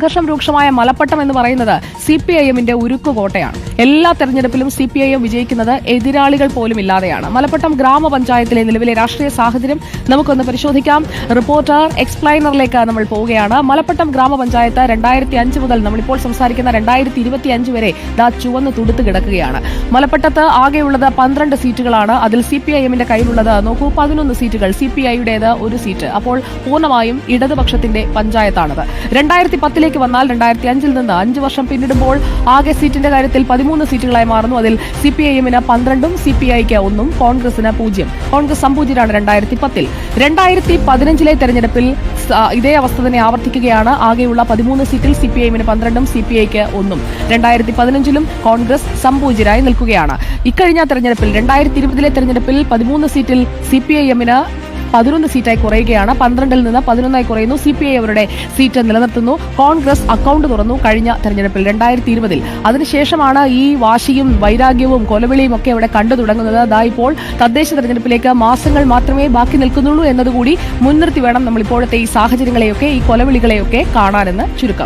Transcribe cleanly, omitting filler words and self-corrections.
സംഘർഷം രൂക്ഷമായ മലപ്പട്ടം എന്ന് പറയുന്നത് CPIM-ന്റെ ഉരുക്കുകോട്ടയാണ്. എല്ലാ തെരഞ്ഞെടുപ്പിലും CPIM വിജയിക്കുന്നത് എതിരാളികൾ പോലും ഇല്ലാതെയാണ്. മലപ്പട്ടം ഗ്രാമപഞ്ചായത്തിലെ നിലവിലെ രാഷ്ട്രീയ സാഹചര്യം നമുക്കൊന്ന് പരിശോധിക്കാം. റിപ്പോർട്ടർ എക്സ്പ്ലൈനറിലേക്ക് നമ്മൾ പോവുകയാണ്. മലപ്പട്ടം ഗ്രാമപഞ്ചായത്ത് 2005 മുതൽ നമ്മളിപ്പോൾ സംസാരിക്കുന്ന 2025 വരെ ചുവന്ന് തുടുത്ത് കിടക്കുകയാണ്. മലപ്പട്ടത്ത് ആകെയുള്ളത് 12 സീറ്റുകളാണ്. അതിൽ CPIM-ന്റെ കയ്യിലുള്ളത് നോക്കൂ 11 സീറ്റുകൾ, CPI-യുടേത് 1 സീറ്റ്. അപ്പോൾ പൂർണ്ണമായും ഇടതുപക്ഷത്തിന്റെ പഞ്ചായത്താണത്. 2010 വന്നാൽ 2005 നിന്ന് 5 വർഷം പിന്നിടുമ്പോൾ ആകെ സീറ്റിന്റെ കാര്യത്തിൽ 13 സീറ്റുകളായി മാറുന്നു. അതിൽ CPIM-ന് 12ഉം CPI-ക്ക് 1ഉം കോൺഗ്രസിന് 0. കോൺഗ്രസ് സംപൂജ്യരാണ് 2010. 2015 തെരഞ്ഞെടുപ്പിൽ ഇതേ അവസ്ഥ തന്നെ ആവർത്തിക്കുകയാണ്. ആകെയുള്ള 13 സീറ്റിൽ CPIM-ന് 12ഉം CPI-ക്ക് 1ഉം. 2015 കോൺഗ്രസ് സംപൂജ്യരായി നിൽക്കുകയാണ്. ഇക്കഴിഞ്ഞ തെരഞ്ഞെടുപ്പിൽ 2020 തെരഞ്ഞെടുപ്പിൽ 13 സീറ്റിൽ CPIM-ന് 11 സീറ്റായി കുറയുകയാണ്. 12ൽ നിന്ന് 11ആയി കുറയുന്നു. CPI അവരുടെ സീറ്റ് നിലനിർത്തുന്നു. കോൺഗ്രസ് അക്കൌണ്ട് തുറന്നു കഴിഞ്ഞ തെരഞ്ഞെടുപ്പിൽ 2020. അതിനുശേഷമാണ് ഈ വാശിയും വൈരാഗ്യവും കൊലവിളിയും ഒക്കെ അവിടെ കണ്ടു തുടങ്ങുന്നത്. ഇപ്പോൾ തദ്ദേശ തെരഞ്ഞെടുപ്പിലേക്ക് മാസങ്ങൾ മാത്രമേ ബാക്കി നിൽക്കുന്നുള്ളൂ എന്നതുകൂടി മുൻനിർത്തി വേണം നമ്മൾ ഇപ്പോഴത്തെ ഈ സാഹചര്യങ്ങളെയൊക്കെ ഈ കൊലവിളികളെയൊക്കെ കാണാനെന്ന് ചുരുക്കം.